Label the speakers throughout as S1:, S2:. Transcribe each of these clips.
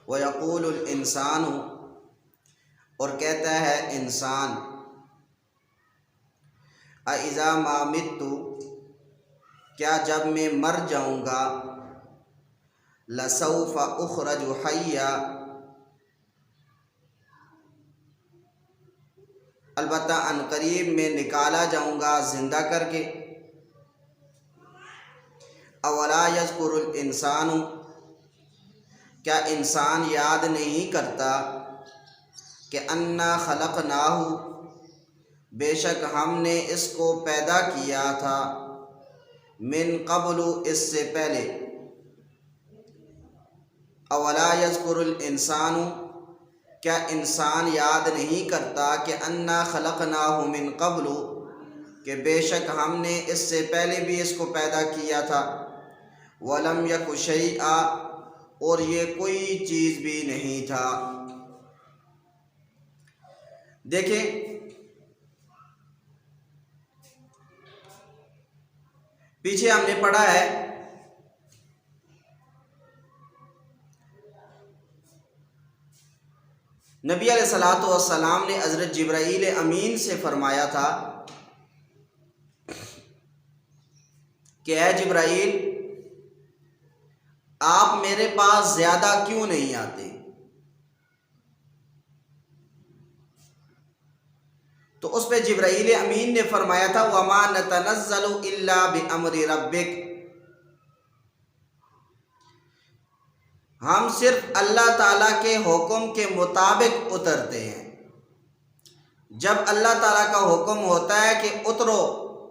S1: وَيَقُولُ الْإِنسَانُ اور کہتا ہے انسان اَإِذَا مَا مِتُّ کیا جب میں مر جاؤں گا لَسَوْفَ أُخْرَجُ حَيًّا البتہ ان قریب میں نکالا جاؤں گا زندہ کر کے. اولا یذکر الانسان کیا انسان یاد نہیں کرتا کہ انا خلقناہ بے شک ہم نے اس کو پیدا کیا تھا من قبل اس سے پہلے. اولا یذکر الانسان کیا انسان یاد نہیں کرتا کہ انا خلقناہ من قبل کہ بے شک ہم نے اس سے پہلے بھی اس کو پیدا کیا تھا. ولم یک شیئا اور یہ کوئی چیز بھی نہیں تھا. دیکھیں پیچھے ہم نے پڑھا ہے نبی علیہ الصلوۃ والسلام نے حضرت جبرائیل امین سے فرمایا تھا کہ اے جبرائیل آپ میرے پاس زیادہ کیوں نہیں آتے؟ تو اس پہ جبرائیل امین نے فرمایا تھا وَمَا نَتَنَزَّلُ إِلَّا بِأَمْرِ رَبِّكَ ہم صرف اللہ تعالیٰ کے حکم کے مطابق اترتے ہیں. جب اللہ تعالیٰ کا حکم ہوتا ہے کہ اترو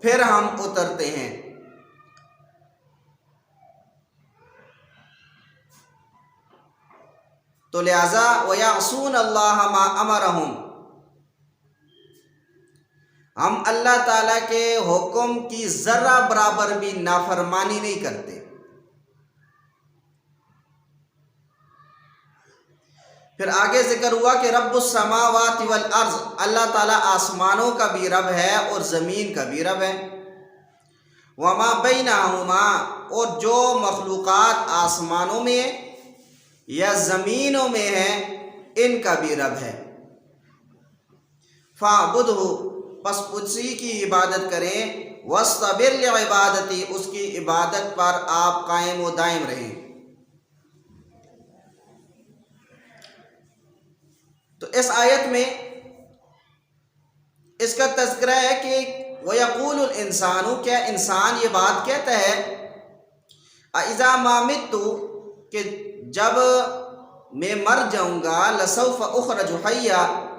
S1: پھر ہم اترتے ہیں. تو لہٰذا وَيَعْصُونَ اللَّهَ مَا أَمَرَهُمْ ہم اللہ تعالیٰ کے حکم کی ذرہ برابر بھی نافرمانی نہیں کرتے. پھر آگے ذکر ہوا کہ رب السماوات والارض اللہ تعالیٰ آسمانوں کا بھی رب ہے اور زمین کا بھی رب ہے. وما بینہما اور جو مخلوقات آسمانوں میں یا زمینوں میں ہیں ان کا بھی رب ہے. فاعبدہ پس اسی کی عبادت کریں. واصطبر لعبادتی اس کی عبادت پر آپ قائم و دائم رہیں. تو اس آیت میں اس کا تذکرہ ہے کہ وَيَقُولُ الْإِنسَانُ کیا انسان یہ بات کہتا ہے اِذَا مَا مِتُّ کہ جب میں مر جاؤں گا لَسَوْفَ أُخْرَجُ حَيًّا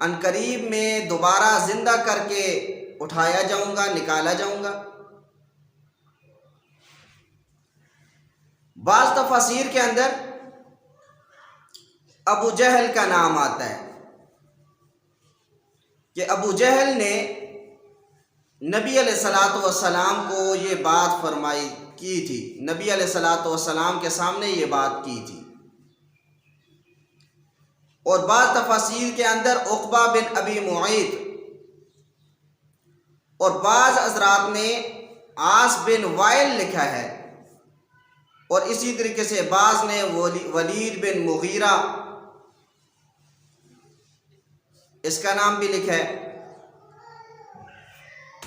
S1: ان قریب میں دوبارہ زندہ کر کے اٹھایا جاؤں گا نکالا جاؤں گا. بعض تفاسیر کے اندر ابو جہل کا نام آتا ہے کہ ابو جہل نے نبی علیہ الصلوۃ والسلام کو یہ بات فرمائی کی تھی. نبی علیہ الصلوۃ والسلام کے سامنے یہ بات کی تھی. اور بعض تفاسیر کے اندر عقبہ بن ابی معیط اور بعض حضرات نے عاص بن وائل لکھا ہے اور اسی طریقے سے بعض نے ولید بن مغیرہ اس کا نام بھی لکھا ہے.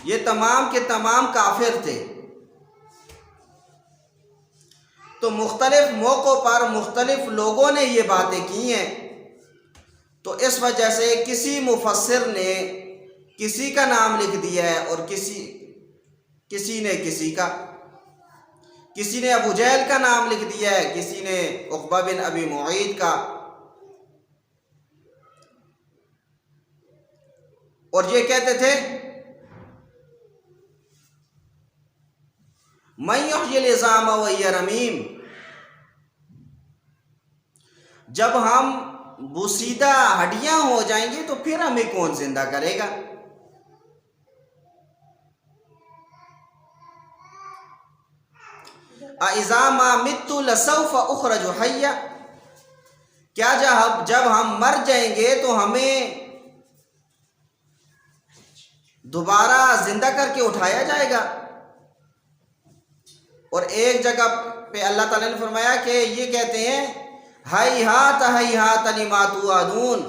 S1: یہ تمام کے تمام کافر تھے. تو مختلف موقعوں پر مختلف لوگوں نے یہ باتیں کی ہیں. تو اس وجہ سے کسی مفسر نے کسی کا نام لکھ دیا ہے اور کسی نے کسی کا. کسی نے ابو جہل کا نام لکھ دیا ہے, کسی نے عقبہ بن ابی معیط کا. اور یہ کہتے تھے مَن یحیی العظام وہی رمیم جب ہم بوسیدہ ہڈیاں ہو جائیں گے تو پھر ہمیں کون زندہ کرے گا. اِذَا مَا مِتُّ لَسَوْفَ أُخْرَجُ حَيًّا کیا جب ہم مر جائیں گے تو ہمیں دوبارہ زندہ کر کے اٹھایا جائے گا. اور ایک جگہ پہ اللہ تعالیٰ نے فرمایا کہ یہ کہتے ہیں ہیہات لما توعدون،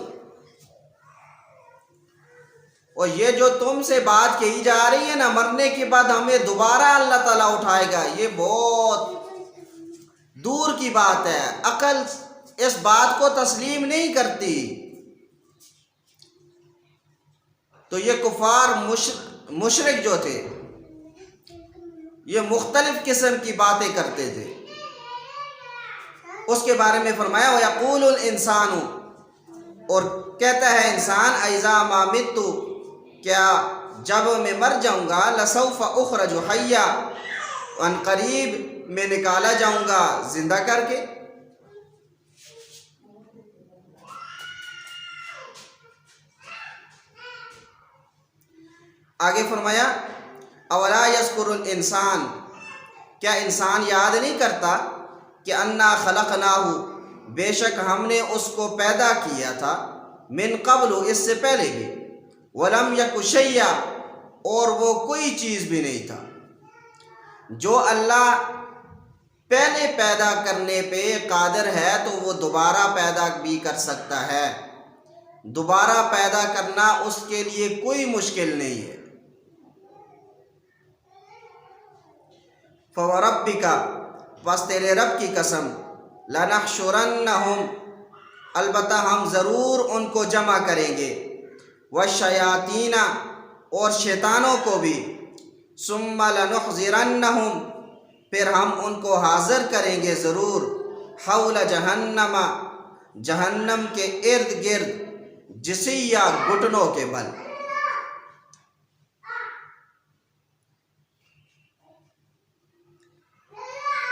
S1: اور یہ جو تم سے بات کہی جا رہی ہے نا، مرنے کے بعد ہمیں دوبارہ اللہ تعالیٰ اٹھائے گا، یہ بہت دور کی بات ہے، عقل اس بات کو تسلیم نہیں کرتی۔ تو یہ کفار مشرک جو تھے، یہ مختلف قسم کی باتیں کرتے تھے۔ اس کے بارے میں فرمایا وَيَقُولُ الْإِنسَانُ، اور کہتا ہے انسان اِذَا مَا مِتُّ، کیا جب میں مر جاؤں گا، لَسَوْفَ أُخْرَجُ حَيًّا، ان قریب میں نکالا جاؤں گا زندہ کر کے۔ آگے فرمایا اولا یذکر الانسان، کیا انسان یاد نہیں کرتا کہ انا خلقناہ، بے شک ہم نے اس کو پیدا کیا تھا، من قبل، اس سے پہلے بھی، ولم یک شیئا، اور وہ کوئی چیز بھی نہیں تھا۔ جو اللہ پہلے پیدا کرنے پہ قادر ہے تو وہ دوبارہ پیدا بھی کر سکتا ہے، دوبارہ پیدا کرنا اس کے لیے کوئی مشکل نہیں ہے۔ فوربک، پس تیرے رب کی قسم، لنحشرنہم، البتہ ہم ضرور ان کو جمع کریں گے، والشیاطین، اور شیطانوں کو بھی، ثم لنحضرنہم، پھر ہم ان کو حاضر کریں گے ضرور، حول جہنم، جہنم کے ارد گرد، جسیا، گھٹنوں کے بل۔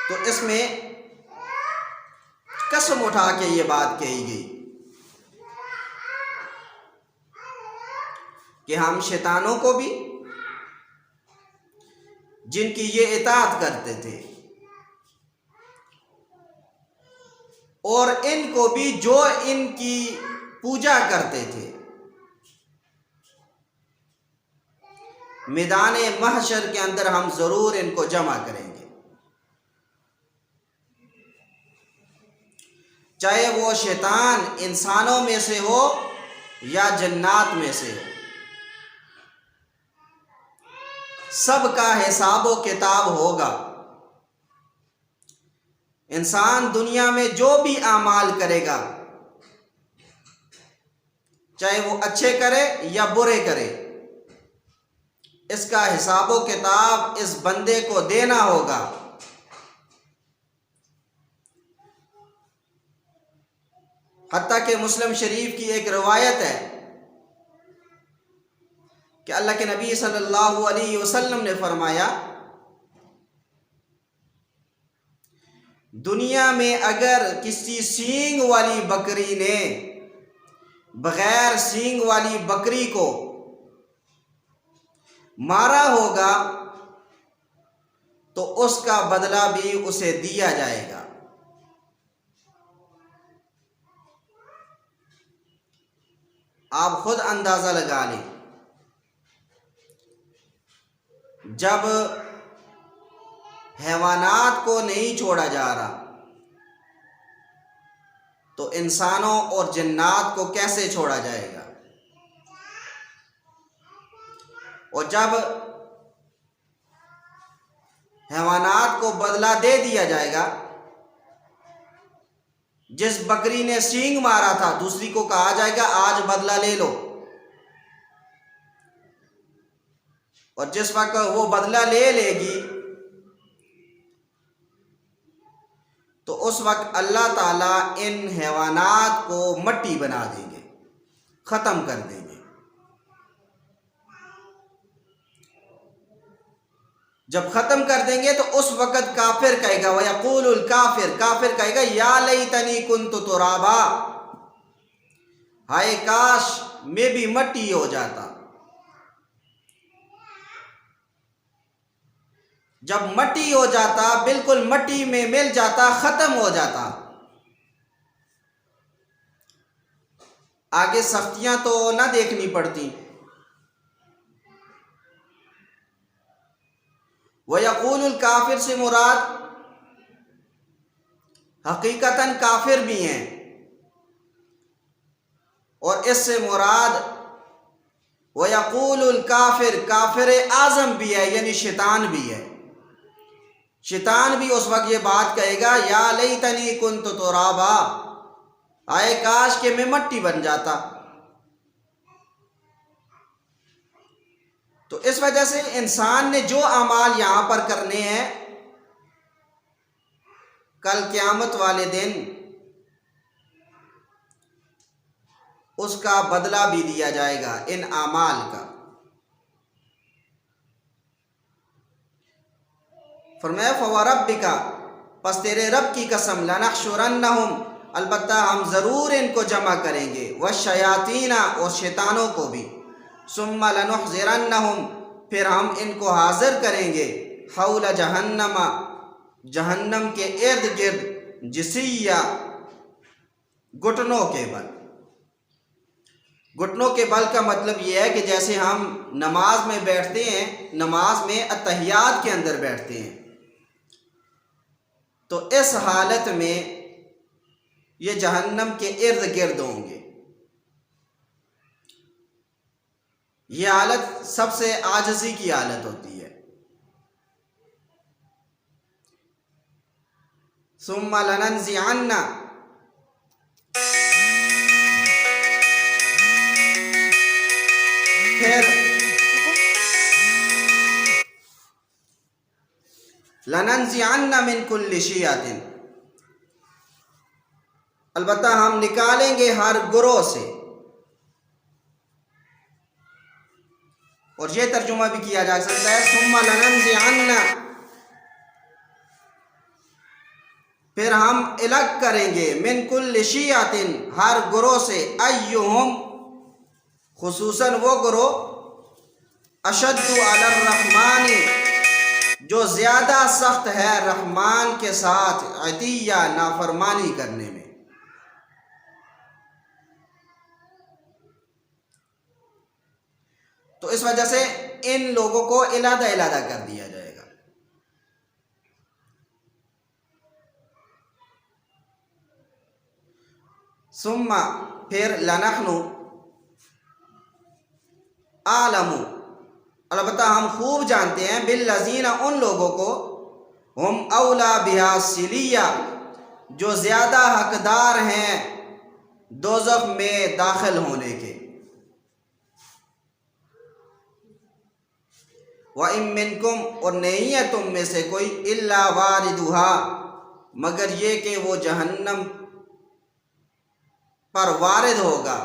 S1: تو اس میں قسم اٹھا کے یہ بات کہی گئی کہ ہم شیطانوں کو بھی، جن کی یہ اطاعت کرتے تھے، اور ان کو بھی جو ان کی پوجا کرتے تھے، میدان محشر کے اندر ہم ضرور ان کو جمع کریں گے، چاہے وہ شیطان انسانوں میں سے ہو یا جنات میں سے ہو، سب کا حساب و کتاب ہوگا۔ انسان دنیا میں جو بھی اعمال کرے گا، چاہے وہ اچھے کرے یا برے کرے، اس کا حساب و کتاب اس بندے کو دینا ہوگا۔ حتیٰ کہ مسلم شریف کی ایک روایت ہے کہ اللہ کے نبی صلی اللہ علیہ وسلم نے فرمایا، دنیا میں اگر کسی سینگ والی بکری نے بغیر سینگ والی بکری کو مارا ہوگا تو اس کا بدلہ بھی اسے دیا جائے گا۔ آپ خود اندازہ لگا لیں، جب حیوانات کو نہیں چھوڑا جا رہا تو انسانوں اور جنات کو کیسے چھوڑا جائے گا؟ اور جب حیوانات کو بدلہ دے دیا جائے گا، جس بکری نے سینگ مارا تھا دوسری کو کہا جائے گا آج بدلہ لے لو، اور جس وقت وہ بدلہ لے لے گی تو اس وقت اللہ تعالیٰ ان حیوانات کو مٹی بنا دیں گے، ختم کر دیں گے۔ جب ختم کر دیں گے تو اس وقت کافر کہے گا، وَيَقُولُ الْكَافِرُ، کافر کہے گا یا لیتنی کنت ترابا، ہائے کاش میں بھی مٹی ہو جاتا۔ جب مٹی ہو جاتا، بالکل مٹی میں مل جاتا، ختم ہو جاتا، آگے سختیاں تو نہ دیکھنی پڑتی۔ وَيَقُولُ الْكَافِرُ سے مراد حقیقتاً کافر بھی ہیں، اور اس سے مراد وَيَقُولُ الْكَافِرُ کافر اعظم بھی ہے، یعنی شیطان بھی ہے۔ شیطان بھی اس وقت یہ بات کہے گا یا لیتنی کنت ترابا، آئے کاش کہ میں مٹی بن جاتا۔ تو اس وجہ سے انسان نے جو اعمال یہاں پر کرنے ہیں، کل قیامت والے دن اس کا بدلہ بھی دیا جائے گا ان اعمال کا۔ فرمایا فَوَرَبِّكَ پس تیرے رب کی قسم لَنَحْشُرَنَّهُمْ البتہ ہم ضرور ان کو جمع کریں گے، وَالشَّيَاطِينَ اور شیطانوں کو بھی، ثُمَّ لَنُحْضِرَنَّهُمْ پھر ہم ان کو حاضر کریں گے، حول جہنم جہنم کے ارد گرد، جسیہ گھٹنوں کے بل۔ گھٹنوں کے بل کا مطلب یہ ہے کہ جیسے ہم نماز میں بیٹھتے ہیں، نماز میں اتحیات کے اندر بیٹھتے ہیں، تو اس حالت میں یہ جہنم کے ارد گرد ہوں گے۔ یہ حالت سب سے عاجزی کی حالت ہوتی ہے۔ ثم لننزعن پھر لننزعن من کل شیعۃ البتہ ہم نکالیں گے ہر گروہ سے، اور یہ ترجمہ بھی کیا جا سکتا ہے ثم لننزعن پھر ہم الگ کریں گے، من کل شیعۃ ہر گروہ سے، ایہم خصوصاً وہ گروہ، اشد علی الرحمن جو زیادہ سخت ہے رحمان کے ساتھ، عتیہ نافرمانی کرنے میں۔ تو اس وجہ سے ان لوگوں کو علیحدہ علیحدہ کر دیا جائے گا۔ ثم پھر لنحن اعلم البتہ ہم خوب جانتے ہیں، بالذین ان لوگوں کو، ہم اولا بہا صلیہ جو زیادہ حقدار ہیں دوزخ میں داخل ہونے کے۔ وَإِن مِّنكُمْ اور نہیں ہے تم میں سے کوئی، إِلَّا وَارِدُهَا مگر یہ کہ وہ جہنم پر وارد ہوگا،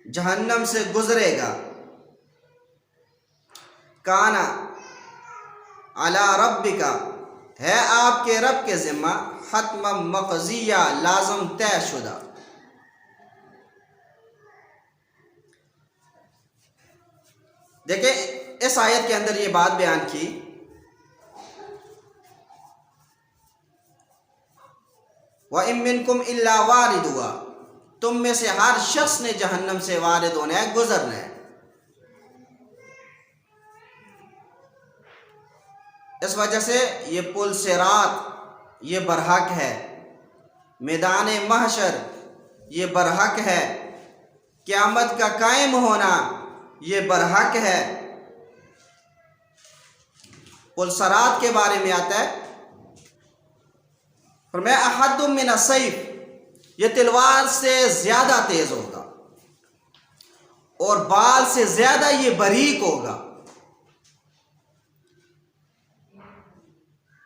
S1: جہنم سے گزرے گا۔ کانا علی ربک ہے آپ کے رب کے ذمہ، حتما مقضیہ لازم طے شدہ۔ دیکھیں اس آیت کے اندر یہ بات بیان کی وَإِن مِّنكُمْ إِلَّا وَارِدُهَا تم میں سے ہر شخص نے جہنم سے وارد ہونا ہے، گزرنا ہے۔ اس وجہ سے یہ پل صراط یہ برحق ہے، میدان محشر یہ برحق ہے، قیامت کا قائم ہونا یہ برحق ہے۔ پل صراط کے بارے میں آتا ہے فرمایا احد من السیف یہ تلوار سے زیادہ تیز ہوگا، اور بال سے زیادہ یہ باریک ہوگا۔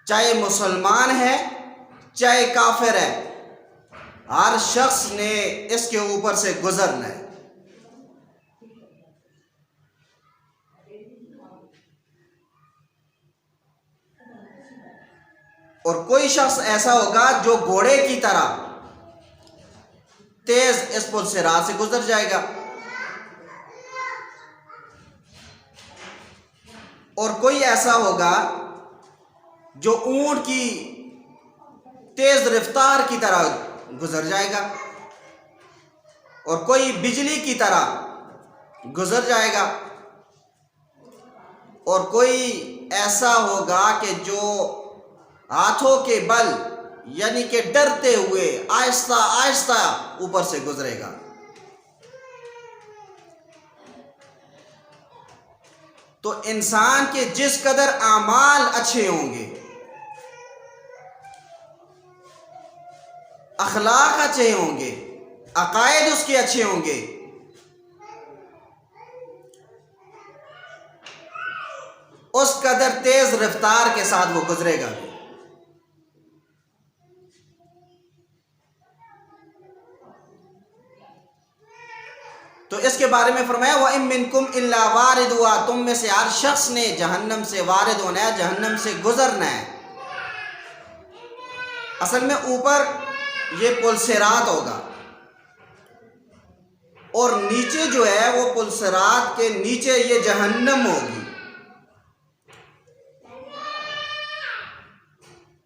S1: چاہے مسلمان ہے چاہے کافر ہے، ہر شخص نے اس کے اوپر سے گزرنا ہے۔ اور کوئی شخص ایسا ہوگا جو گھوڑے کی طرح تیز اس پل صراط سے گزر جائے گا، اور کوئی ایسا ہوگا جو اونٹ کی تیز رفتار کی طرح گزر جائے گا، اور کوئی بجلی کی طرح گزر جائے گا، اور کوئی ایسا ہوگا کہ جو ہاتھوں کے بل یعنی کہ ڈرتے ہوئے آہستہ آہستہ اوپر سے گزرے گا۔ تو انسان کے جس قدر اعمال اچھے ہوں گے، اخلاق اچھے ہوں گے، عقائد اس کے اچھے ہوں گے، اس قدر تیز رفتار کے ساتھ وہ گزرے گا۔ تو اس کے بارے میں فرمایا وَإِن مِّنكُمْ إِلَّا وَارِدُهَا، تم میں سے ہر شخص نے جہنم سے وارد ہونا ہے، جہنم سے گزرنا ہے۔ اصل میں اوپر یہ پل صراط ہوگا اور نیچے جو ہے وہ پل صراط کے نیچے یہ جہنم ہوگی،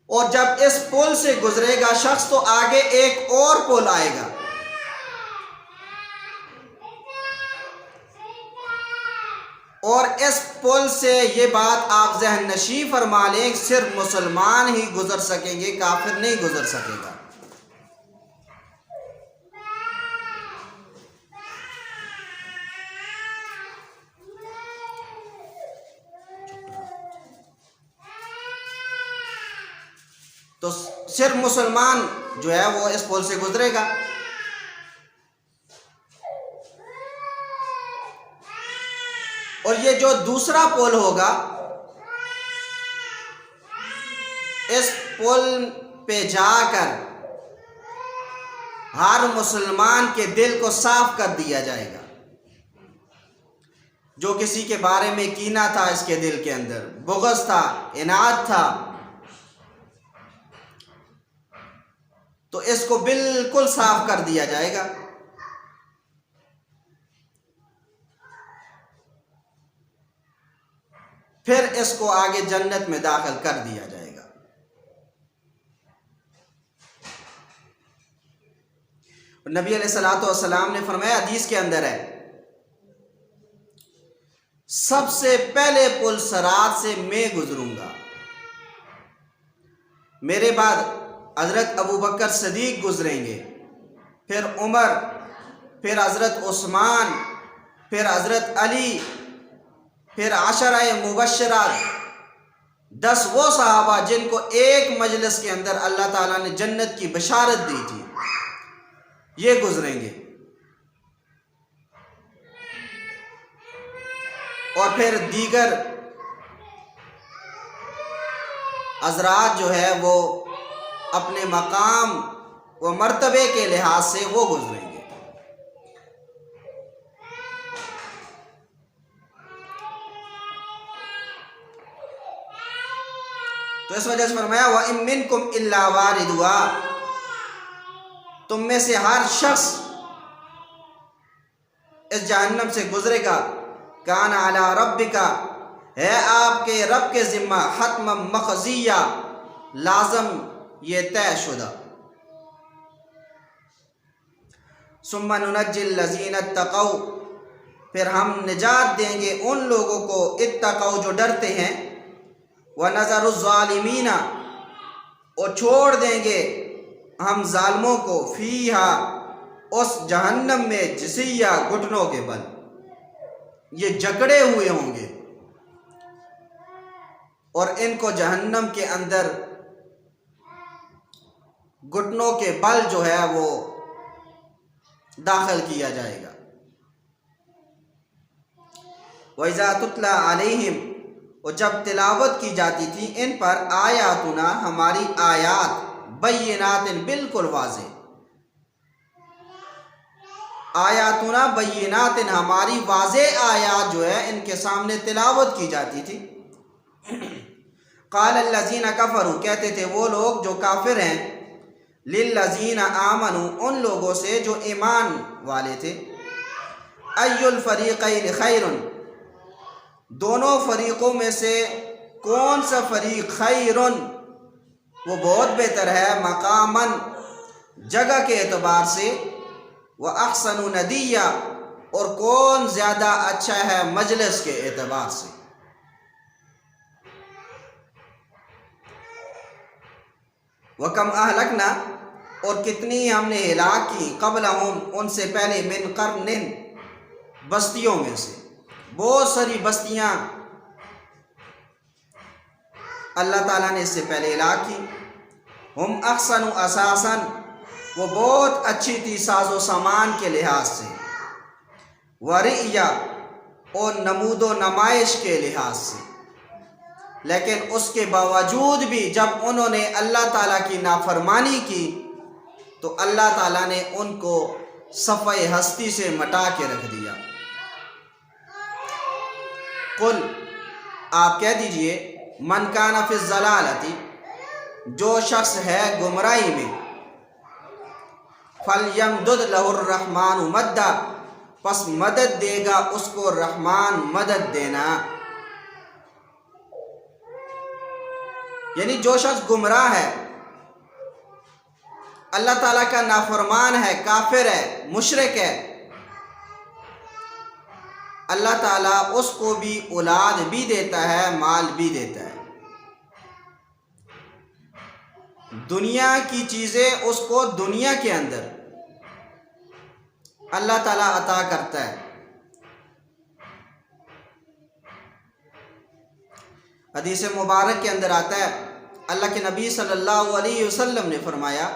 S1: اور جب اس پل سے گزرے گا شخص تو آگے ایک اور پل آئے گا، اور اس پل سے یہ بات آپ ذہن نشین فرما لیں، صرف مسلمان ہی گزر سکیں گے، کافر نہیں گزر سکے گا۔ تو صرف مسلمان جو ہے وہ اس پل سے گزرے گا۔ اور یہ جو دوسرا پل ہوگا، اس پل پہ جا کر ہر مسلمان کے دل کو صاف کر دیا جائے گا۔ جو کسی کے بارے میں کینہ تھا اس کے دل کے اندر، بغض تھا، عناد تھا، تو اس کو بالکل صاف کر دیا جائے گا۔ پھر اس کو آگے جنت میں داخل کر دیا جائے گا۔ نبی علیہ الصلوۃ والسلام نے فرمایا، حدیث کے اندر ہے، سب سے پہلے پل صراط سے میں گزروں گا، میرے بعد حضرت ابو بکر صدیق گزریں گے، پھر عمر، پھر حضرت عثمان، پھر حضرت علی، پھر عشرہ مبشرہ، 10 وہ صحابہ جن کو ایک مجلس کے اندر اللہ تعالیٰ نے جنت کی بشارت دی تھی، یہ گزریں گے، اور پھر دیگر حضرات جو ہے وہ اپنے مقام و مرتبے کے لحاظ سے وہ گزریں گے۔ تو اس وجہ سے فرمایا وَإِن مِّنكُمْ إِلَّا وَارِدُهَا، تم میں سے ہر شخص اس جہنم سے گزرے گا، کان علی ربک، ہے آپ کے رب کے ذمہ، حتما مقضیہ، لازم یہ طے شدہ۔ ثم ننجی الذین اتقوا، پھر ہم نجات دیں گے ان لوگوں کو اتقوا جو ڈرتے ہیں، ونذر الظالمین، اور چھوڑ دیں گے ہم ظالموں کو، فیہا، اس جہنم میں، جثیہ، گھٹنوں کے بل، یہ جکڑے ہوئے ہوں گے، اور ان کو جہنم کے اندر گھٹنوں کے بل جو ہے وہ داخل کیا جائے گا۔ وَإِذَا تُتْلَى عَلَيْهِمْ، اور جب تلاوت کی جاتی تھی ان پر، آیاتنا، ہماری آیات، بینات، بالکل واضح، آیاتنا بینات، ہماری واضح آیات جو ہے ان کے سامنے تلاوت کی جاتی تھی، قال الذین کفروا، کہتے تھے وہ لوگ جو کافر ہیں، للذین آمنوا، ان لوگوں سے جو ایمان والے تھے، ای الفریقین خیر، دونوں فریقوں میں سے کون سا فریق، خیر، وہ بہت بہتر ہے، مقاماً، جگہ کے اعتبار سے، وَأَحْسَنُ نَدِيًّا، اور کون زیادہ اچھا ہے مجلس کے اعتبار سے۔ وَكَمْ أَهْلَكْنَا، اور کتنی ہم نے ہلاک کی، قبلہم ان سے پہلے، من قرن بستیوں میں سے، بہت ساری بستیاں اللہ تعالیٰ نے اس سے پہلے ہلاک کی. ہم احسن اساساً، وہ بہت اچھی تھی ساز و سامان کے لحاظ سے، ورعیا، اور نمود و نمائش کے لحاظ سے. لیکن اس کے باوجود بھی جب انہوں نے اللہ تعالیٰ کی نافرمانی کی تو اللہ تعالیٰ نے ان کو صفحہ ہستی سے مٹا کے رکھ دیا. قل، آپ کہہ دیجئے، من کان فی الضلالۃ، جو شخص ہے گمراہی میں، فلیمدد لہ الرحمن مدا، پس مدد دے گا اس کو رحمان مدد دینا. یعنی جو شخص گمراہ ہے، اللہ تعالیٰ کا نافرمان ہے، کافر ہے، مشرک ہے، اللہ تعالیٰ اس کو بھی اولاد بھی دیتا ہے، مال بھی دیتا ہے. دنیا کی چیزیں اس کو دنیا کے اندر اللہ تعالیٰ عطا کرتا ہے. حدیث مبارک کے اندر آتا ہے، اللہ کے نبی صلی اللہ علیہ وسلم نے فرمایا،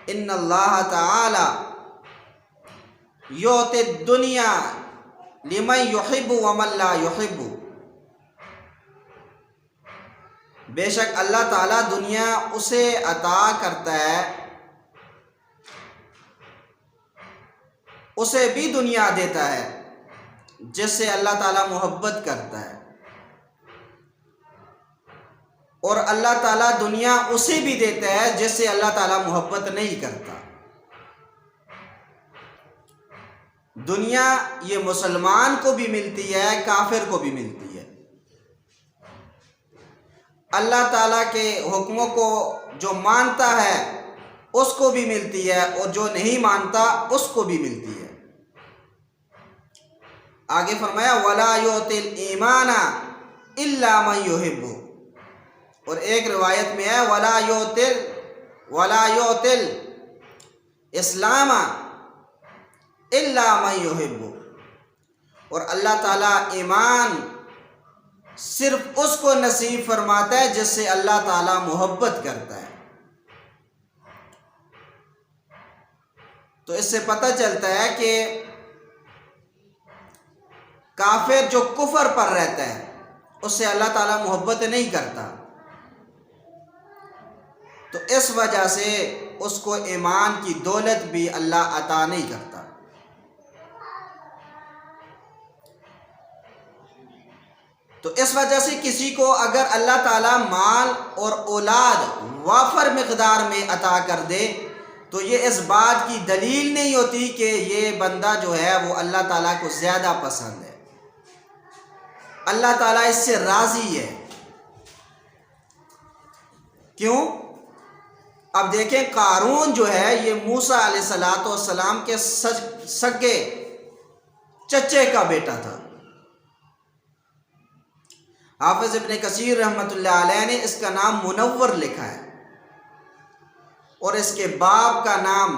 S1: ان اللہ تعالی یعطی الدنیا لمن یحب ومن لا یحب، بے شک اللہ تعالیٰ دنیا اسے عطا کرتا ہے، اسے بھی دنیا دیتا ہے جس سے اللہ تعالیٰ محبت کرتا ہے، اور اللہ تعالیٰ دنیا اسے بھی دیتا ہے جس سے اللہ تعالیٰ محبت نہیں کرتا. دنیا یہ مسلمان کو بھی ملتی ہے، کافر کو بھی ملتی ہے. اللہ تعالیٰ کے حکموں کو جو مانتا ہے اس کو بھی ملتی ہے، اور جو نہیں مانتا اس کو بھی ملتی ہے. آگے فرمایا، وَلَا يُؤْتِي الْإِيمَانَ إِلَّا مَن يُحِبُّ، اور ایک روایت میں ہے وَلَا يُؤْتِي الْإِسْلَامَ إِلَّا مَن يُحِبُّ، اور اللہ تعالیٰ ایمان صرف اس کو نصیب فرماتا ہے جس سے اللہ تعالیٰ محبت کرتا ہے. تو اس سے پتہ چلتا ہے کہ کافر جو کفر پر رہتا ہے اس سے اللہ تعالیٰ محبت نہیں کرتا، تو اس وجہ سے اس کو ایمان کی دولت بھی اللہ عطا نہیں کرتا. تو اس وجہ سے کسی کو اگر اللہ تعالیٰ مال اور اولاد وافر مقدار میں عطا کر دے تو یہ اس بات کی دلیل نہیں ہوتی کہ یہ بندہ جو ہے وہ اللہ تعالیٰ کو زیادہ پسند ہے، اللہ تعالیٰ اس سے راضی ہے. کیوں؟ اب دیکھیں، قارون جو ہے یہ موسیٰ علیہ السلام کے سگے چچے کا بیٹا تھا. حافظ ابن کثیر رحمۃ اللہ علیہ نے اس کا نام منور لکھا ہے، اور اس کے باپ کا نام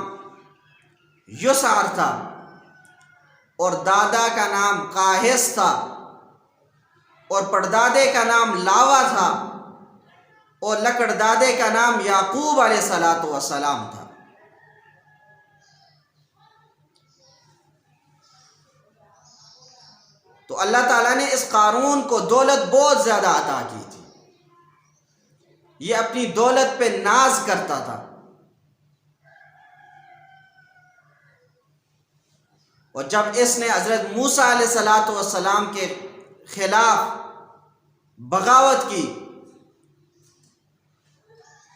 S1: یسار تھا، اور دادا کا نام قاہس تھا، اور پردادے کا نام لاوا تھا، اور لکڑ دادے کا نام یعقوب علیہ السلام تھا. تو اللہ تعالیٰ نے اس قارون کو دولت بہت زیادہ عطا کی تھی، یہ اپنی دولت پہ ناز کرتا تھا، اور جب اس نے حضرت موسیٰ علیہ السلام کے خلاف بغاوت کی،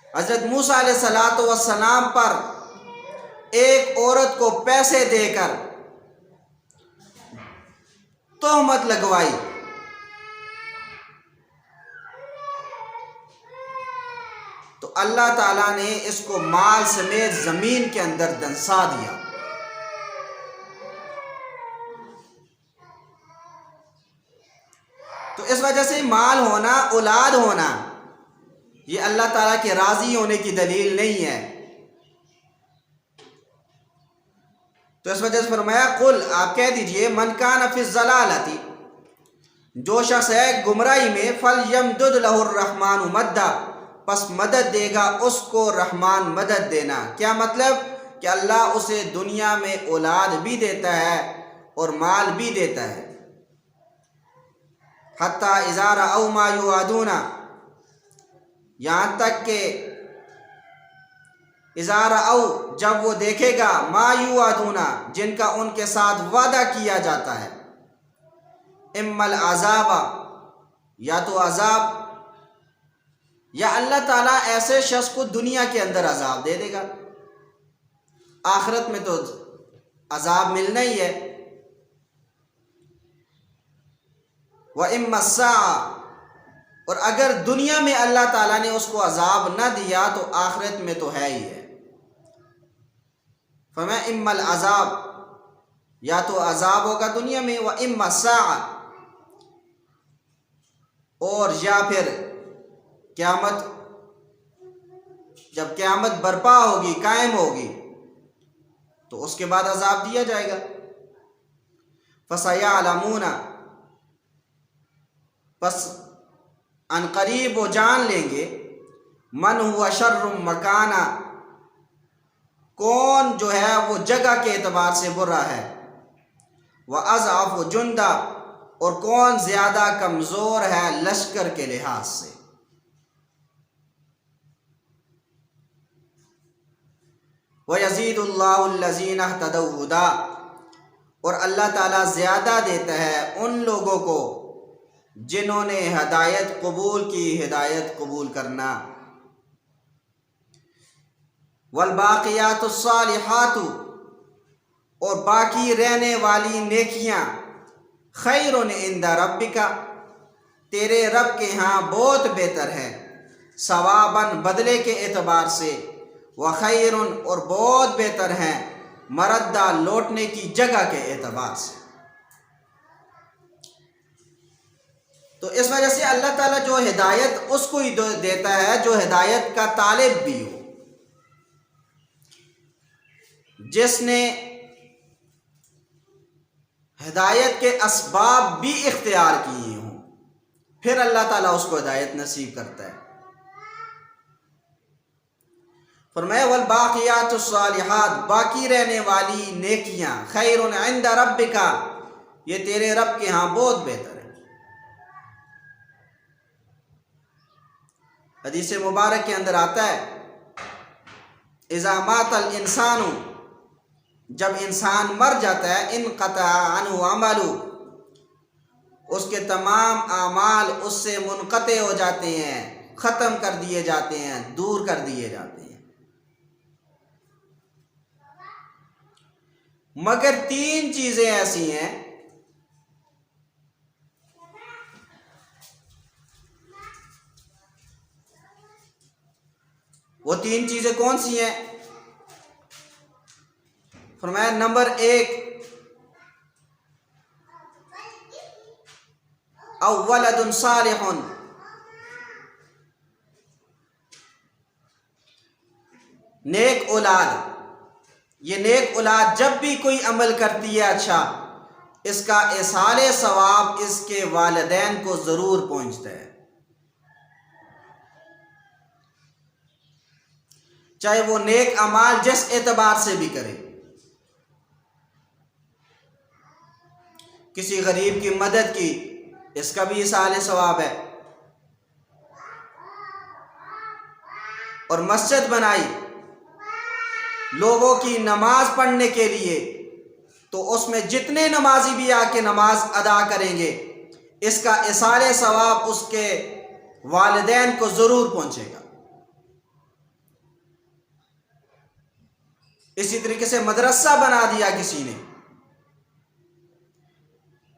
S1: حضرت موسیٰ علیہ السلام پر ایک عورت کو پیسے دے کر تہمت لگوائی، تو اللہ تعالیٰ نے اس کو مال سمیت زمین کے اندر دنسا دیا. تو اس وجہ سے مال ہونا، اولاد ہونا، یہ اللہ تعالیٰ کے راضی ہونے کی دلیل نہیں ہے۔ تو اس وجہ سے فرمایا قل، آپ کہہ دیجئے، من کان فی الضلالۃ، جو شخص ہے گمراہی میں، فلیمدد لہ الرحمن مدا، پس مدد دے گا اس کو رحمان مدد دینا۔ کیا مطلب؟ کہ اللہ اسے دنیا میں اولاد بھی دیتا ہے اور مال بھی دیتا ہے۔ حتی اذا رأوا ما یوعدون، یہاں تک کہ اذا رأوا، جب وہ دیکھے گا، ما یوعدون، جن کا ان کے ساتھ وعدہ کیا جاتا ہے، اما العذاب، یا تو عذاب، یا اللہ تعالیٰ ایسے شخص کو دنیا کے اندر عذاب دے دے گا، آخرت میں تو عذاب ملنا ہی ہے۔ وَإِمَّا السَّاعَةُ، اور اگر دنیا میں اللہ تعالیٰ نے اس کو عذاب نہ دیا تو آخرت میں تو ہے ہی ہے۔ فَمَا إِمَّا الْعَذَابُ، یا تو عذاب ہوگا دنیا میں، وَإِمَّا السَّاعَةُ، اور یا پھر قیامت، جب قیامت برپا ہوگی، قائم ہوگی، تو اس کے بعد عذاب دیا جائے گا۔ فَسَيَعْلَمُونَ، پس ان قریب وہ جان لیں گے، من ہوا شر مکانہ، کون جو ہے وہ جگہ کے اعتبار سے برا ہے، وَأَضْعَفُ جُنْدًا، اور کون زیادہ کمزور ہے لشکر کے لحاظ سے۔ وَيَزِيدُ اللَّهُ الَّذِينَ اهْتَدَوْا هُدًى، اور اللہ تعالیٰ زیادہ دیتا ہے ان لوگوں کو جنہوں نے ہدایت قبول کی، ہدایت قبول کرنا۔ والباقیات الصالحات، اور باقی رہنے والی نیکیاں، خیر عند ربک، تیرے رب کے ہاں بہت بہتر ہے، ثواباً بدلے کے اعتبار سے، وخیر، اور بہت بہتر ہیں، مردہ لوٹنے کی جگہ کے اعتبار سے۔ تو اس وجہ سے اللہ تعالیٰ جو ہدایت اس کو ہی دیتا ہے جو ہدایت کا طالب بھی ہو، جس نے ہدایت کے اسباب بھی اختیار کیے ہوں، پھر اللہ تعالیٰ اس کو ہدایت نصیب کرتا ہے۔ فرمایا والباقیات الصالحات، باقی رہنے والی نیکیاں، خیر عند ربک، یہ تیرے رب کے ہاں بہت بہتر ہے۔ حدیث مبارک کے اندر آتا ہے اذا مات الانسان، جب انسان مر جاتا ہے، انقطع عنہ عملہ، اس کے تمام اعمال اس سے منقطع ہو جاتے ہیں، ختم کر دیے جاتے ہیں، دور کر دیے جاتے ہیں، مگر تین چیزیں ایسی ہیں وہ تین چیزیں کون سی ہیں؟ فرمایا نمبر 1، او ولد صالح، نیک اولاد۔ یہ نیک اولاد جب بھی کوئی عمل کرتی ہے اچھا، اس کا ایصال ثواب اس کے والدین کو ضرور پہنچتا ہے، چاہے وہ نیک اعمال جس اعتبار سے بھی کرے، کسی غریب کی مدد کی، اس کا بھی ایصال ثواب ہے، اور مسجد بنائی لوگوں کی نماز پڑھنے کے لیے، تو اس میں جتنے نمازی بھی آ کے نماز ادا کریں گے، اس کا ایصال ثواب اس کے والدین کو ضرور پہنچے گا۔ اسی طریقے سے مدرسہ بنا دیا کسی نے،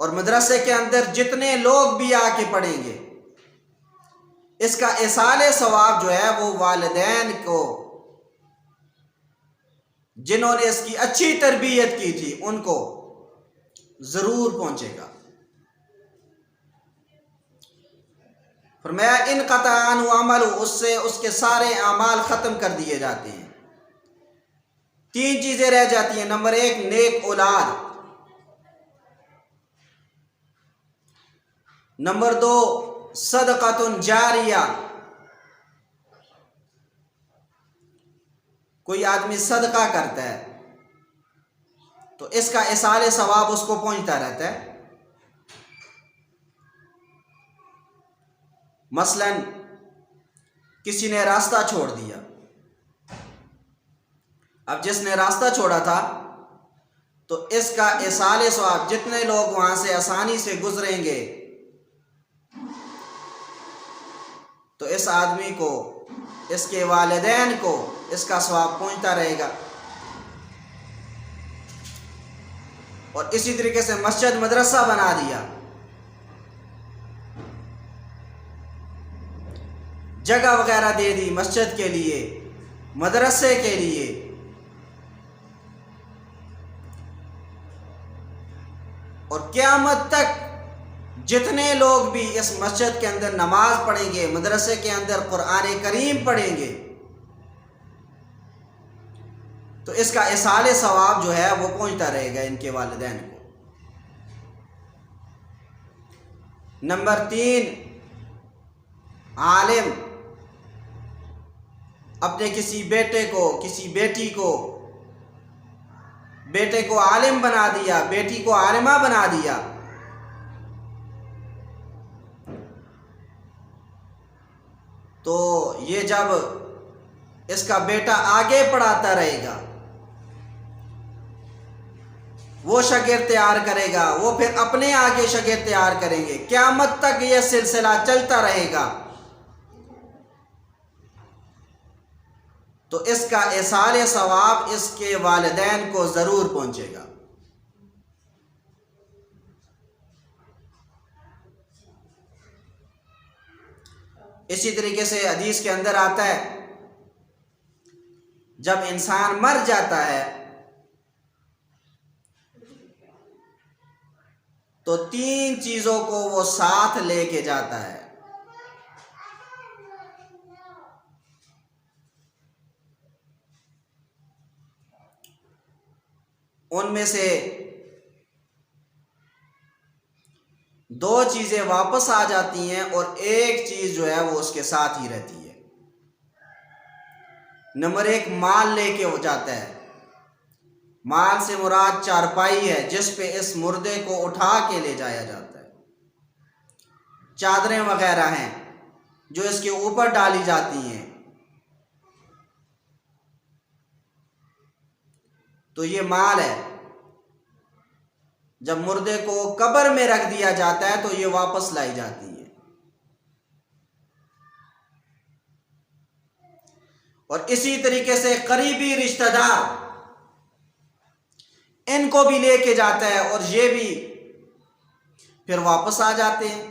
S1: اور مدرسے کے اندر جتنے لوگ بھی آ کے پڑھیں گے، اس کا ایصال ثواب جو ہے وہ والدین کو، جنہوں نے اس کی اچھی تربیت کی تھی، ان کو ضرور پہنچے گا۔ فرمایا انقطع عنہ عمل، اس سے اس کے سارے اعمال ختم کر دیے جاتے ہیں۔ 3 چیزیں رہ جاتی ہیں۔ نمبر 1 نیک اولاد، نمبر 2 صدقۃ جاریہ، کوئی آدمی صدقہ کرتا ہے تو اس کا ایصال ثواب اس کو پہنچتا رہتا ہے۔ مثلا کسی نے راستہ چھوڑ دیا، اب جس نے راستہ چھوڑا تھا تو اس کا ایصال ثواب، جتنے لوگ وہاں سے آسانی سے گزریں گے تو اس آدمی کو، اس کے والدین کو اس کا ثواب پہنچتا رہے گا۔ اور اسی طریقے سے مسجد مدرسہ بنا دیا، جگہ وغیرہ دے دی مسجد کے لیے، مدرسے کے لیے، اور قیامت تک جتنے لوگ بھی اس مسجد کے اندر نماز پڑھیں گے، مدرسے کے اندر قرآن کریم پڑھیں گے، تو اس کا ایصال ثواب جو ہے وہ پہنچتا رہے گا ان کے والدین کو۔ نمبر 3 عالم، اپنے کسی بیٹے کو، کسی بیٹی کو، بیٹے کو عالم بنا دیا، بیٹی کو عالمہ بنا دیا، تو یہ جب اس کا بیٹا آگے پڑھاتا رہے گا، وہ شاگرد تیار کرے گا، وہ پھر اپنے آگے شاگرد تیار کریں گے، قیامت تک یہ سلسلہ چلتا رہے گا، تو اس کا ایصال ثواب اس کے والدین کو ضرور پہنچے گا۔ اسی طریقے سے حدیث کے اندر آتا ہے جب انسان مر جاتا ہے تو 3 چیزوں کو وہ ساتھ لے کے جاتا ہے۔ ان میں سے 2 چیزیں واپس آ جاتی ہیں اور 1 چیز جو ہے وہ اس کے ساتھ ہی رہتی ہے۔ نمبر 1 مال لے کے ہو جاتا ہے۔ مال سے مراد چارپائی ہے جس پہ اس مردے کو اٹھا کے لے جایا جاتا ہے، چادریں وغیرہ ہیں جو اس کے اوپر ڈالی جاتی ہیں، تو یہ مال ہے۔ جب مردے کو قبر میں رکھ دیا جاتا ہے تو یہ واپس لائی جاتی ہے۔ اور اسی طریقے سے قریبی رشتہ دار، ان کو بھی لے کے جاتا ہے اور یہ بھی پھر واپس آ جاتے ہیں۔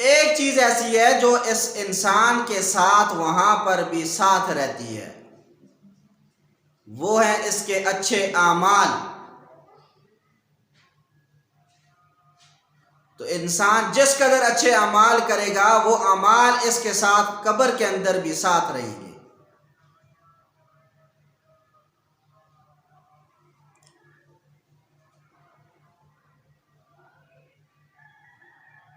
S1: ایک چیز ایسی ہے جو اس انسان کے ساتھ وہاں پر بھی ساتھ رہتی ہے، وہ ہے اس کے اچھے اعمال۔ تو انسان جس قدر اچھے اعمال کرے گا وہ اعمال اس کے ساتھ قبر کے اندر بھی ساتھ رہیں گے۔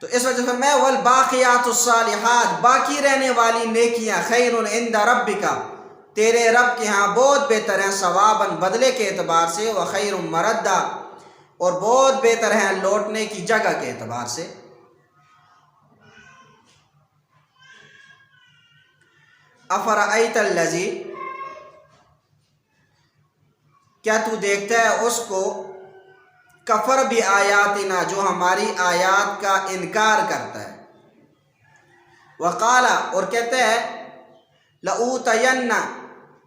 S1: تو اس وجہ سے میں والباقیات الصالحات، باقی رہنے والی نیکیاں، خیر عند ربک، تیرے رب کے ہاں بہت بہتر ہیں، ثواباً بدلے کے اعتبار سے، وخیر مردا، اور بہت بہتر ہیں لوٹنے کی جگہ کے اعتبار سے۔ افرأیت الذی، کیا تو دیکھتا ہے اس کو، کفر بآیاتنا، جو ہماری آیات کا انکار کرتا ہے، وقال، اور کہتا ہے، لأوتین،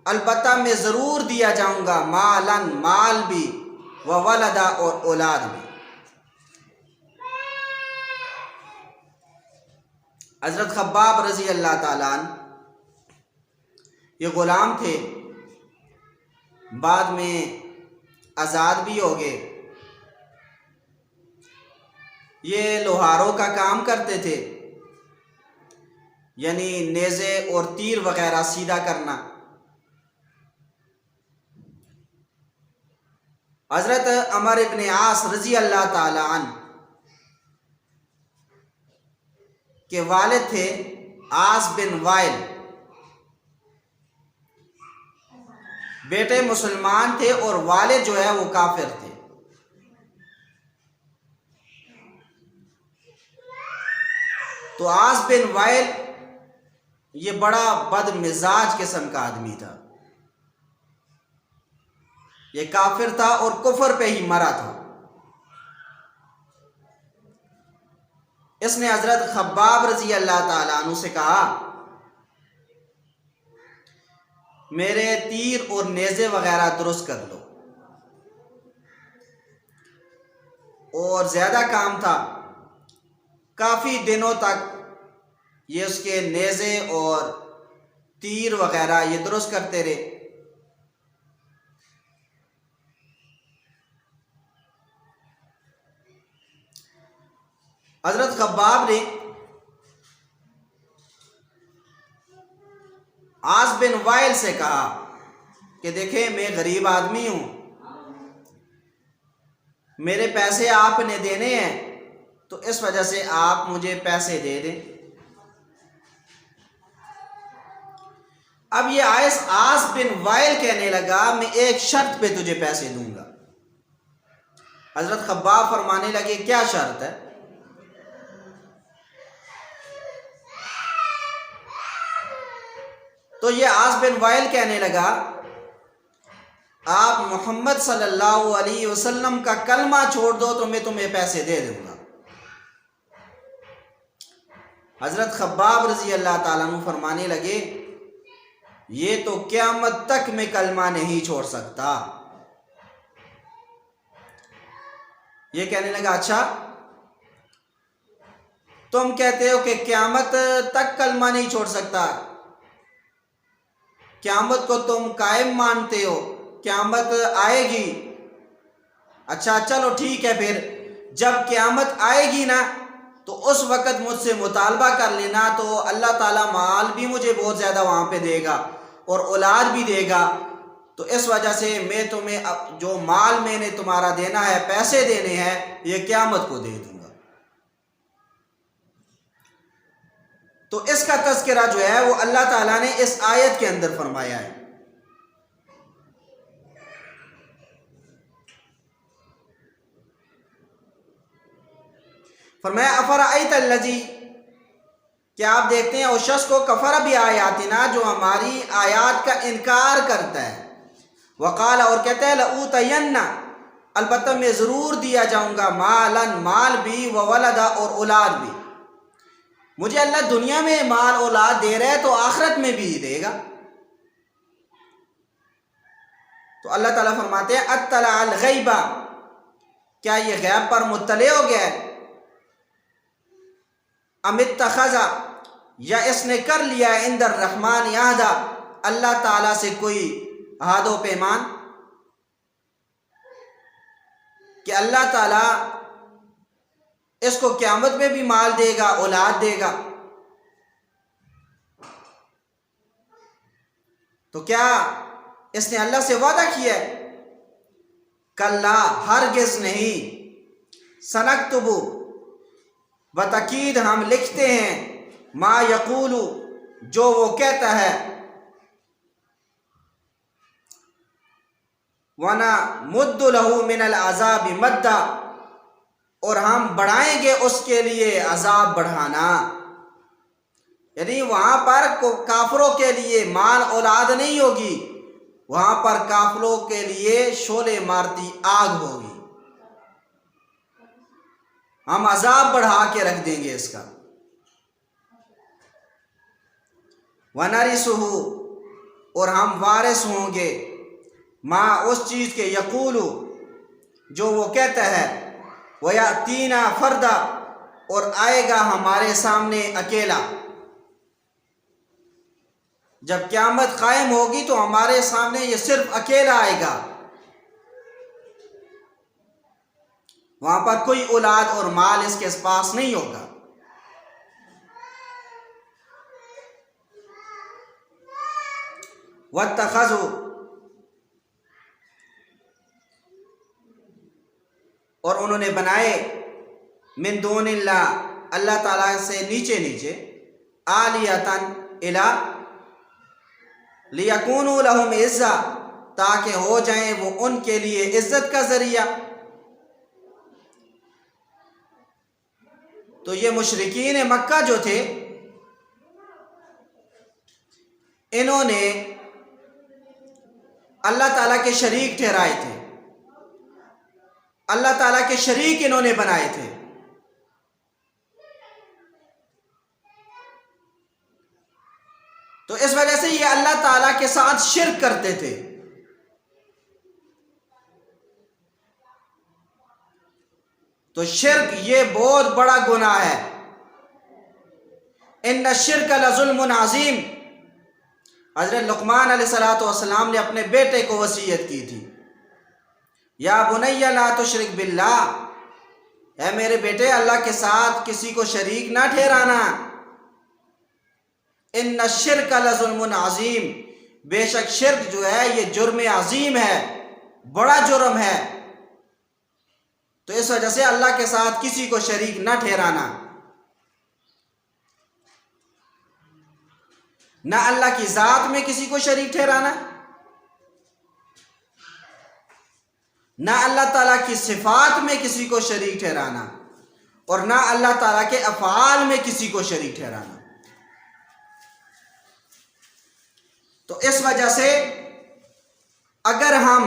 S1: البتہ میں ضرور دیا جاؤں گا، مالن، مال بھی، وولدا، اور اولاد بھی۔ حضرت خباب رضی اللہ تعالیٰ عنہ یہ غلام تھے، بعد میں آزاد بھی ہوگے۔ یہ لوہاروں کا کام کرتے تھے، یعنی نیزے اور تیر وغیرہ سیدھا کرنا۔ حضرت عمر ابن عاص رضی اللہ تعالی عنہ کے والد تھے عاص بن وائل، بیٹے مسلمان تھے اور والد جو ہے وہ کافر تھے۔ تو عاص بن وائل یہ بڑا بد مزاج قسم کا آدمی تھا، یہ کافر تھا اور کفر پہ ہی مرا تھا۔ اس نے حضرت خباب رضی اللہ تعالیٰ عنہ سے کہا میرے تیر اور نیزے وغیرہ درست کر لو، اور زیادہ کام تھا، کافی دنوں تک یہ اس کے نیزے اور تیر وغیرہ یہ درست کرتے رہے۔ حضرت خباب نے عاص بن وائل سے کہا کہ دیکھیں میں غریب آدمی ہوں، میرے پیسے آپ نے دینے ہیں، تو اس وجہ سے آپ مجھے پیسے دے دیں۔ اب یہ عاص بن وائل کہنے لگا میں ایک شرط پہ تجھے پیسے دوں گا۔ حضرت خباب فرمانے لگے کیا شرط ہے؟ تو یہ عاص بن وائل کہنے لگا آپ محمد صلی اللہ علیہ وسلم کا کلمہ چھوڑ دو تو میں تمہیں پیسے دے دوں گا۔ حضرت خباب رضی اللہ تعالیٰ عنہ فرمانے لگے یہ تو قیامت تک میں کلمہ نہیں چھوڑ سکتا۔ یہ کہنے لگا اچھا تم کہتے ہو کہ قیامت تک کلمہ نہیں چھوڑ سکتا، قیامت کو تم قائم مانتے ہو، قیامت آئے گی، اچھا چلو ٹھیک ہے، پھر جب قیامت آئے گی نا تو اس وقت مجھ سے مطالبہ کر لینا، تو اللہ تعالیٰ مال بھی مجھے بہت زیادہ وہاں پہ دے گا اور اولاد بھی دے گا، تو اس وجہ سے میں تمہیں جو مال میں نے تمہارا دینا ہے، پیسے دینے ہیں، یہ قیامت کو دے دوں گا۔ تو اس کا تذکرہ جو ہے وہ اللہ تعالیٰ نے اس آیت کے اندر فرمایا ہے۔ فرمایا افرأیت الذی، کیا آپ دیکھتے ہیں اس شخص کو کفر بآیاتنا جو ہماری آیات کا انکار کرتا ہے، وقال اور کہتا ہے لأوتین، البتہ میں ضرور دیا جاؤں گا، مالاً مال بھی، وولدا اور اولاد بھی، مجھے اللہ دنیا میں مال اولاد دے رہا ہے تو آخرت میں بھی دے گا۔ تو اللہ تعالیٰ فرماتے ہیں اطلع الغیب، کیا یہ غیب پر مطلع ہو گیا ہے، ام اتخذ، یا اس نے کر لیا عند الرحمن عہدا، اللہ تعالیٰ سے کوئی عہد و پیمان، کہ اللہ تعالیٰ اس کو قیامت میں بھی مال دے گا، اولاد دے گا۔ تو کیا اس نے اللہ سے وعدہ کیا ہے؟ کلا، ہرگز نہیں، سنکتب، بتاکید ہم لکھتے ہیں، ما یقول، جو وہ کہتا ہے، وَنَمُدُّ لَهُ مِنَ الْعَذَابِ مَدًّا، اور ہم بڑھائیں گے اس کے لیے عذاب بڑھانا۔ یعنی وہاں پر کافروں کے لیے مال اولاد نہیں ہوگی، وہاں پر کافروں کے لیے شعلے مارتی آگ ہوگی، ہم عذاب بڑھا کے رکھ دیں گے اس کا۔ وَنَرِثُهُ، اور ہم وارث ہوں گے، ما اس چیز کے، یقول، جو وہ کہتا ہے، وَيَأْتِينَا فَرْدًا، اور آئے گا ہمارے سامنے اکیلا۔ جب قیامت قائم ہوگی تو ہمارے سامنے یہ صرف اکیلا آئے گا، وہاں پر کوئی اولاد اور مال اس کے پاس نہیں ہوگا۔ واتخذوا، اور انہوں نے بنائے، من دون اللہ، اللہ تعالیٰ سے نیچے نیچے، آلیتن الہ، لیکونوا لہم عزا، تاکہ ہو جائیں وہ ان کے لیے عزت کا ذریعہ۔ تو یہ مشرکین مکہ جو تھے، انہوں نے اللہ تعالیٰ کے شریک ٹھہرائے تھے، اللہ تعالیٰ کے شریک انہوں نے بنائے تھے۔ تو اس وجہ سے یہ اللہ تعالیٰ کے ساتھ شرک کرتے تھے۔ تو شرک یہ بہت بڑا گناہ ہے۔ ان الشرک لظلم عظیم، حضرت لقمان علیہ السلام نے اپنے بیٹے کو وصیت کی تھی، یا بنی لا تشرک باللہ، اے میرے بیٹے اللہ کے ساتھ کسی کو شریک نہ ٹھہرانا۔ ان الشرک لظلم عظیم، بے شک شرک جو ہے یہ جرم عظیم ہے، بڑا جرم ہے۔ تو اس وجہ سے اللہ کے ساتھ کسی کو شریک نہ ٹھہرانا، نہ اللہ کی ذات میں کسی کو شریک ٹھہرانا، نہ اللہ تعالیٰ کی صفات میں کسی کو شریک ٹھہرانا، اور نہ اللہ تعالیٰ کے افعال میں کسی کو شریک ٹھہرانا۔ تو اس وجہ سے اگر ہم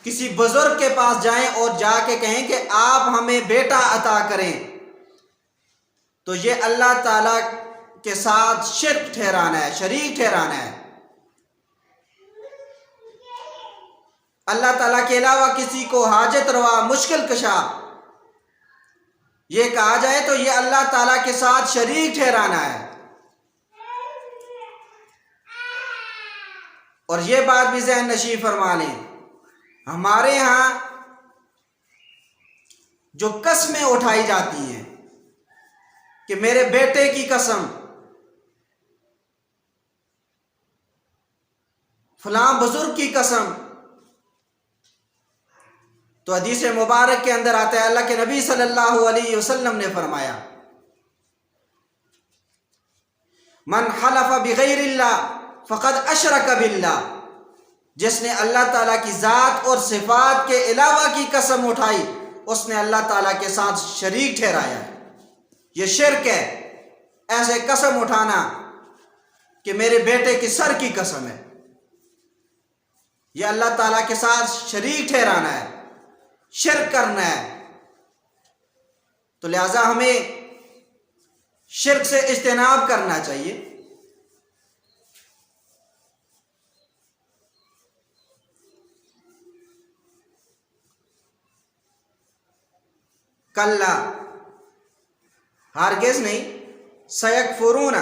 S1: کسی بزرگ کے پاس جائیں اور جا کے کہیں کہ آپ ہمیں بیٹا عطا کریں، تو یہ اللہ تعالیٰ کے ساتھ شرک ٹھہرانا ہے، شریک ٹھہرانا ہے۔ اللہ تعالیٰ کے علاوہ کسی کو حاجت روا، مشکل کشا یہ کہا جائے تو یہ اللہ تعالیٰ کے ساتھ شریک ٹھہرانا ہے۔ اور یہ بات بھی ذہن نشین فرما لیں، ہمارے ہاں جو قسمیں اٹھائی جاتی ہیں کہ میرے بیٹے کی قسم، فلاں بزرگ کی قسم، تو حدیث مبارک کے اندر آتا ہے، اللہ کے نبی صلی اللہ علیہ وسلم نے فرمایا، من حلف بغیر اللہ فقد اشرک باللہ، جس نے اللہ تعالیٰ کی ذات اور صفات کے علاوہ کی قسم اٹھائی، اس نے اللہ تعالیٰ کے ساتھ شریک ٹھہرایا ہے۔ یہ شرک ہے، ایسے قسم اٹھانا کہ میرے بیٹے کی سر کی قسم ہے، یہ اللہ تعالیٰ کے ساتھ شریک ٹھہرانا ہے، شرک کرنا ہے۔ تو لہذا ہمیں شرک سے اجتناب کرنا چاہیے۔ کلا، ہرگز نہیں، سیکفرون،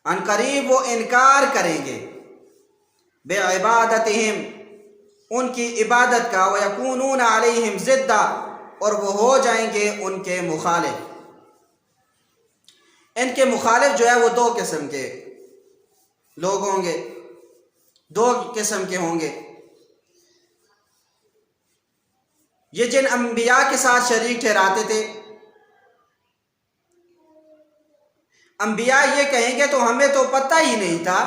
S1: ان قریب وہ انکار کریں گے، بے عبادتہم، ان کی عبادت کا، ویکونون علیہم ضدہ، اور وہ ہو جائیں گے ان کے مخالف۔ ان کے مخالف جو ہے وہ دو قسم کے لوگ ہوں گے، دو قسم کے ہوں گے۔ یہ جن انبیاء کے ساتھ شریک ٹھہراتے تھے، انبیاء یہ کہیں گے تو ہمیں تو پتہ ہی نہیں تھا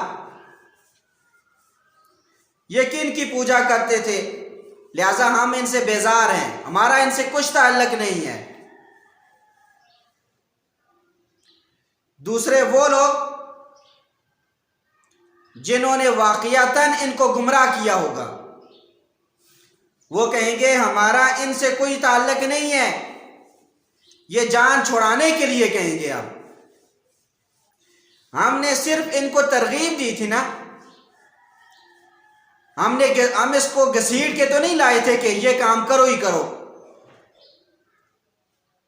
S1: یہ کن کی پوجا کرتے تھے، لہٰذا ہم ان سے بیزار ہیں، ہمارا ان سے کچھ تعلق نہیں ہے۔ دوسرے وہ لوگ جنہوں نے واقعتاً ان کو گمراہ کیا ہوگا، وہ کہیں گے ہمارا ان سے کوئی تعلق نہیں ہے، یہ جان چھڑانے کے لیے کہیں گے، اب ہم نے صرف ان کو ترغیب دی تھی نا، ہم اس کو گھسیٹ کے تو نہیں لائے تھے کہ یہ کام کرو ہی کرو،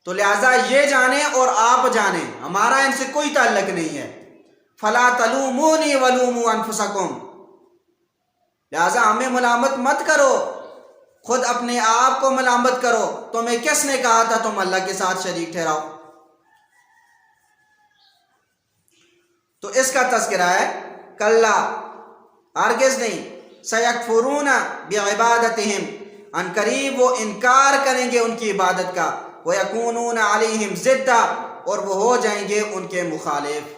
S1: تو لہٰذا یہ جانیں اور آپ جانیں ہمارا ان سے کوئی تعلق نہیں ہے۔ فلا تلومونی ولوموا انفسکم، لہٰذا ہمیں ملامت مت کرو، خود اپنے آپ کو ملامت کرو، تمہیں کس نے کہا تھا تم اللہ کے ساتھ شریک ٹھہراؤ؟ تو اس کا تذکرہ ہے کلا، ہرگز نہیں، سیکفرون بعبادتہم، ان قریب وہ انکار کریں گے ان کی عبادت کا، ویکونون علیہم ضدہ، اور وہ ہو جائیں گے ان کے مخالف۔